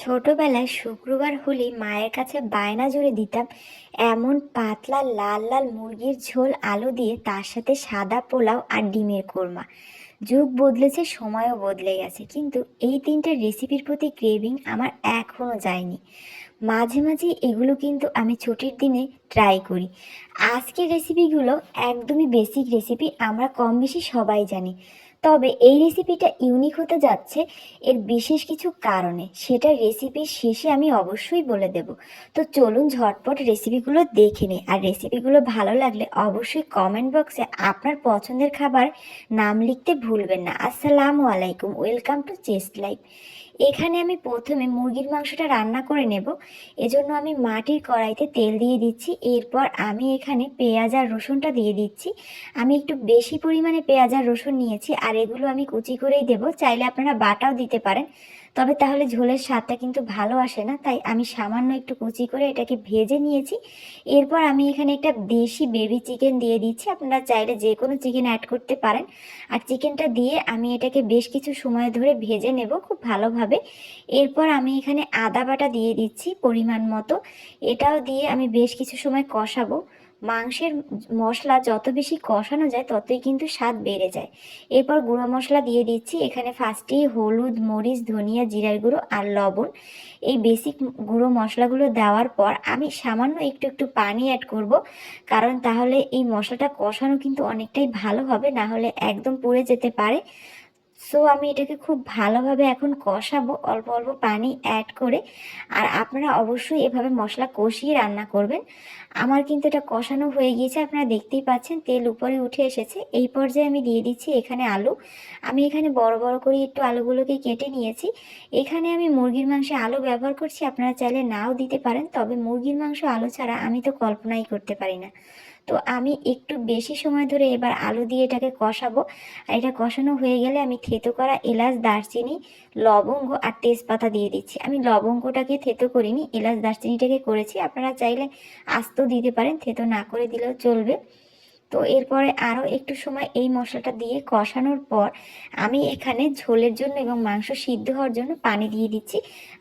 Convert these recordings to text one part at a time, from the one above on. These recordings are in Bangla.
ছোটবেলায় শুক্রবার হলেই মায়ের কাছে বায়না জুড়ে দিতাম এমন পাতলা লাল লাল মুরগির ঝোল আলু দিয়ে, তার সাথে সাদা পোলাও আর ডিমের কোরমা। যুগ বদলেছে, সময়ও বদলে গেছে, কিন্তু এই তিনটে রেসিপির প্রতি ক্রেভিং আমার এখনো যায়নি। মাঝে মাঝে এগুলো কিন্তু আমি ছুটির দিনে ট্রাই করি। আজকের রেসিপিগুলো একদমই বেসিক রেসিপি, আমরা কম বেশি সবাই জানি। তবে এই রেসিপিটা ইউনিক হতে যাচ্ছে এর বিশেষ কিছু কারণে, সেটা রেসিপির শেষে আমি অবশ্যই বলে দেব। তো চলুন ঝটপট রেসিপিগুলো দেখে নিই। আর রেসিপিগুলো ভালো লাগলে অবশ্যই কমেন্ট বক্সে আপনার পছন্দের খাবার নাম লিখতে ভুলবেন না। আসসালামু আলাইকুম, ওয়েলকাম টু চেস্ট লাইফ। এখানে আমি প্রথমে মুরগির মাংসটা রান্না করে নেব। এজন্য আমি মাটির কড়াইতে তেল দিয়ে দিচ্ছি। এরপর আমি এখানে পেঁয়াজ আর রসুনটা দিয়ে দিচ্ছি। আমি একটু বেশি পরিমাণে পেঁয়াজ আর রসুন নিয়েছি, আর এগুলো আমি কুচি করেই দেবো। চাইলে আপনারা বাটাও দিতে পারেন, তবে তাহলে ঝোলের স্বাদটা কিন্তু ভালো আসে না, তাই আমি সামান্য একটু কুচি করে এটাকে ভেজে নিয়েছি। এরপর আমি এখানে একটা দেশি বেবি চিকেন দিয়ে দিচ্ছি। আপনারা চাইলে যে কোনো চিকেন অ্যাড করতে পারেন। আর চিকেনটা দিয়ে আমি এটাকে বেশ কিছু সময় ধরে ভেজে নেব খুব ভালোভাবে। এরপর আমি এখানে আদা বাটা দিয়ে দিচ্ছি পরিমাণ মতো। এটাও দিয়ে আমি বেশ কিছু সময় কষাবো। মাংসের মশলা যত বেশি কষানো যায় ততই কিন্তু স্বাদ বেড়ে যায়। এরপর গুঁড়ো মশলা দিয়ে দিচ্ছি। এখানে ফার্স্টেই হলুদ, মরিচ, ধনিয়া, জিরার গুঁড়ো আর লবণ, এই বেসিক গুঁড়ো মশলাগুলো দেওয়ার পর আমি সামান্য একটু একটু পানি অ্যাড করব, কারণ তাহলে এই মশলাটা কষানো কিন্তু অনেকটাই ভালো হবে, না হলে একদম পুড়ে যেতে পারে। সো আমি এটাকে খুব ভালোভাবে এখন কষাবো অল্প অল্প পানি অ্যাড করে। আর আপনারা অবশ্যই এভাবে মশলা কষিয়ে রান্না করবেন। আমার কিন্তু এটা কষানো হয়ে গিয়েছে, আপনারা দেখতেই পাচ্ছেন তেল উপরে উঠে এসেছে। এই পর্যায়ে আমি দিয়ে দিচ্ছি এখানে আলু। আমি এখানে বড় বড় করে একটু আলুগুলোকে কেটে নিয়েছি। এখানে আমি মুরগির মাংসে আলু ব্যবহার করছি, আপনারা চাইলে নাও দিতে পারেন, তবে মুরগির মাংস আলু ছাড়া আমি তো কল্পনাই করতে পারি না। তো আমি একটু বেশি সময় ধরে এবার আলু দিয়ে এটাকে কষাবো। আর এটা কষানো হয়ে গেলে আমি থেতো করা এলাচ, দারচিনি, লবঙ্গ আর তেজপাতা দিয়ে দিচ্ছি। আমি লবঙ্গটাকে থেতো করিনি, এলাচ দারচিনিটাকে করেছি। আপনারা চাইলে আস্ত দিতে পারেন, থেতো না করে দিলেও চলবে। তো এরপরে আরও একটু সময় এই মশলাটা দিয়ে কষানোর পর আমি এখানে ঝোলের জন্য এবং মাংস সিদ্ধ হওয়ার জন্য পানি দিয়ে দিচ্ছি।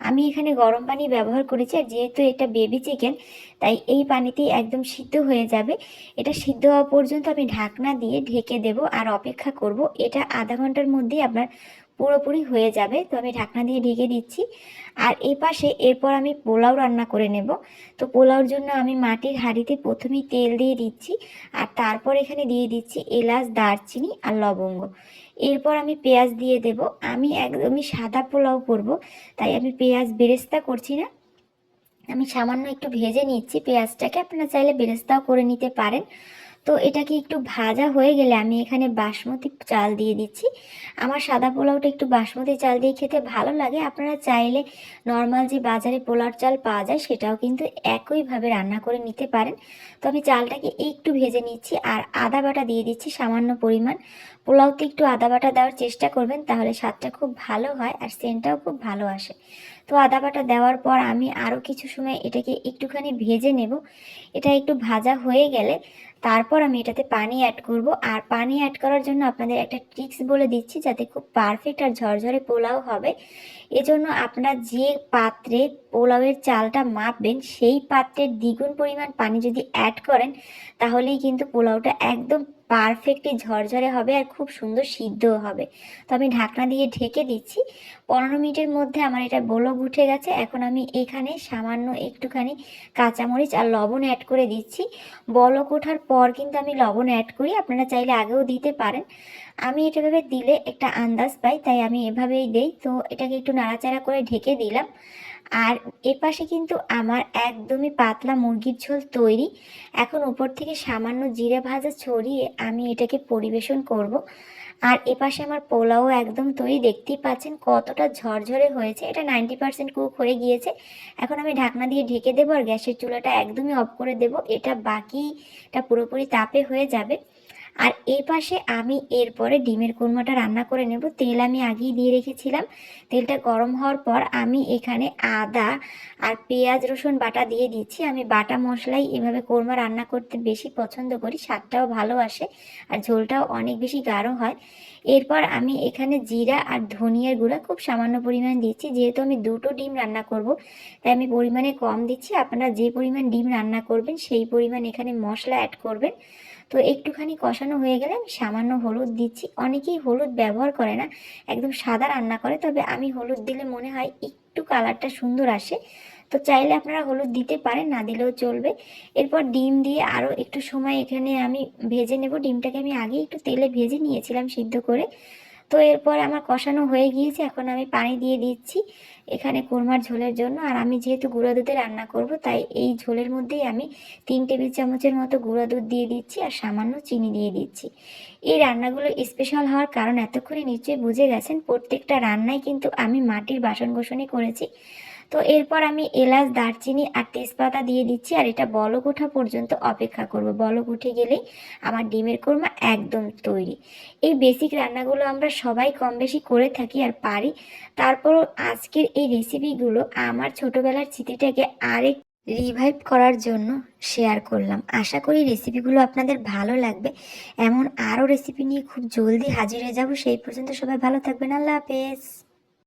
আমি এখানে গরম পানি ব্যবহার করেছি, আর যেহেতু এটা বেবি চিকেন তাই এই পানিতেই একদম সিদ্ধ হয়ে যাবে। এটা সিদ্ধ হওয়া পর্যন্ত আমি ঢাকনা দিয়ে ঢেকে দেব আর অপেক্ষা করব। এটা আধা ঘন্টার মধ্যেই আপনার পুরোপুরি হয়ে যাবে। তো আমি ঢাকনা দিয়ে ঢেকে দিচ্ছি। আর এ পাশে এরপর আমি পোলাও রান্না করে নেব। তো পোলাওর জন্য আমি মাটির হাঁড়িতে প্রথমেই তেল দিয়ে দিচ্ছি, আর তারপর এখানে দিয়ে দিচ্ছি এলাচ, দারচিনি আর লবঙ্গ। এরপর আমি পেঁয়াজ দিয়ে দেব। আমি একদমই সাদা পোলাও করব, তাই আমি পেঁয়াজ বেরেস্তা করছি না, আমি সামান্য একটু ভেজে নিচ্ছি পেঁয়াজটাকে। আপনারা চাইলে বেরেস্তাও করে নিতে পারেন। তো এটাকে একটু ভাজা হয়ে গেলে আমি এখানে বাসমতি চাল দিয়ে দিচ্ছি। আমার সাদা পোলাওটা একটু বাসমতি চাল দিয়ে খেতে ভালো লাগে। আপনারা চাইলে নর্মাল যে বাজারে পোলার চাল পাওয়া যায় সেটাও কিন্তু একইভাবে রান্না করে নিতে পারেন। তো আমি চালটাকে একটু ভেজে নিচ্ছি, আর আদা বাটা দিয়ে দিচ্ছি সামান্য পরিমাণ। পোলাওতে একটু আদা বাটা দেওয়ার চেষ্টা করবেন, তাহলে স্বাদটা খুব ভালো হয় আর সেন্টটাও খুব ভালো আসে। তো আদা বাটা দেওয়ার পর আমি আরও কিছু সময় এটাকে একটুখানি ভেজে নেব। এটা একটু ভাজা হয়ে গেলে তারপর আমি এটাতে পানি অ্যাড করব। আর পানি অ্যাড করার জন্য আপনাদের একটা ট্রিক্স বলে দিচ্ছি, যাতে খুব পারফেক্ট আর ঝরঝরে পোলাও হবে। এজন্য আপনারা যে পাত্রে পোলাওয়ের চালটা মাপবেন সেই পাত্রের দ্বিগুণ পরিমাণ পানি যদি অ্যাড করেন, তাহলেই কিন্তু পোলাওটা একদম পারফেক্টলি ঝরঝরে হবে আর খুব সুন্দর সিদ্ধও হবে। তো আমি ঢাকনা দিয়ে ঢেকে দিচ্ছি। 15 মিনিটের মধ্যে আমার এটা বলক উঠে গেছে। এখন আমি এখানে সামান্য একটুখানি কাঁচামরিচ আর লবণ অ্যাড করে দিচ্ছি। বলক ওঠার পর কিন্তু আমি লবণ অ্যাড করি, আপনারা চাইলে আগেও দিতে পারেন। আমি এটা ভেবে দিলে একটা আন্দাজ পাই, তাই আমি এভাবেই দেই। তো এটাকে একটু নাড়াচাড়া করে ঢেকে দিলাম। আর এপাশে কিন্তু আমার একদমই পাতলা মুরগির ঝোল তৈরি। এখন উপর থেকে সামান্য জিরে ভাজা ছড়িয়ে আমি এটাকে পরিবেশন করব। আর এপাশে আমার পোলাও একদম তৈরি, দেখতেই পাচ্ছেন কতটা ঝরঝরে হয়েছে। এটা 90% কুক হয়ে গিয়েছে। এখন আমি ঢাকনা দিয়ে ঢেকে দেবো আর গ্যাসের চুলাটা একদমই অফ করে দেব। এটা বাকিটা পুরোপুরি তাপে হয়ে যাবে। আর এই পাশে আমি এরপরে ডিমের কোরমাটা রান্না করে নেব। তেল আমি আগেই দিয়ে রেখেছিলাম। তেলটা গরম হওয়ার পর আমি এখানে আদা আর পেঁয়াজ রসুন বাটা দিয়ে দিচ্ছি। আমি বাটা মশলাই এভাবে কোরমা রান্না করতে বেশি পছন্দ করি, স্বাদটাও ভালো আসে আর ঝোলটাও অনেক বেশি গাঢ় হয়। এরপর আমি এখানে জিরা আর ধনিয়ার গুঁড়া খুব সামান্য পরিমাণ দিচ্ছি, যেহেতু আমি দুটো ডিম রান্না করব তাই আমি পরিমাণে কম দিচ্ছি। আপনারা যে পরিমাণ ডিম রান্না করবেন সেই পরিমাণ এখানে মশলা অ্যাড করবেন। তো একটুখানি কষানো হয়ে গেলে আমি সামান্য হলুদ দিচ্ছি। অনেকেই হলুদ ব্যবহার করে না, একদম সাদা রান্না করে, তবে আমি হলুদ দিলে মনে হয় একটু কালারটা সুন্দর আসে। তো চাইলে আপনারা হলুদ দিতে পারেন, না দিলেও চলবে। এরপর ডিম দিয়ে আরও একটু সময় এখানে আমি ভেজে নেব। ডিমটাকে আমি আগে একটু তেলে ভেজে নিয়েছিলাম সিদ্ধ করে। তো এরপর আমার কষানো হয়ে গিয়েছে, এখন আমি পানি দিয়ে দিচ্ছি এখানে কোরমার ঝোলের জন্য। আর আমি যেহেতু গুঁড়া দুধে রান্না করব তাই এই ঝোলের মধ্যেই আমি 3 টেবিল চামচের মতো গুঁড়া দুধ দিয়ে দিচ্ছি আর সামান্য চিনি দিয়ে দিচ্ছি। এই রান্নাগুলো স্পেশাল হওয়ার কারণ এতক্ষণে নিশ্চয়ই বুঝে গেছেন, প্রত্যেকটা রান্নাই কিন্তু আমি মাটির বাসন কোসনে করেছি। তো এরপর আমি এলাচ, দারচিনি আর তেজপাতা দিয়ে দিচ্ছি আর এটা বলক ওঠা পর্যন্ত অপেক্ষা করব। বলক উঠে গেলেই আমার ডিমের কোরমা একদম তৈরি। এই বেসিক রান্নাগুলো আমরা সবাই কম বেশি করে থাকি আর পারি। তারপরও আজকের এই রেসিপিগুলো আমার ছোটবেলার স্মৃতিটাকে আরেক রিভাইভ করার জন্য শেয়ার করলাম। আশা করি রেসিপিগুলো আপনাদের ভালো লাগবে। এমন আরও রেসিপি নিয়ে খুব জলদি হাজির হয়ে যাব। সেই পর্যন্ত সবাই ভালো থাকবেন। আল্লাহ হাফেজ।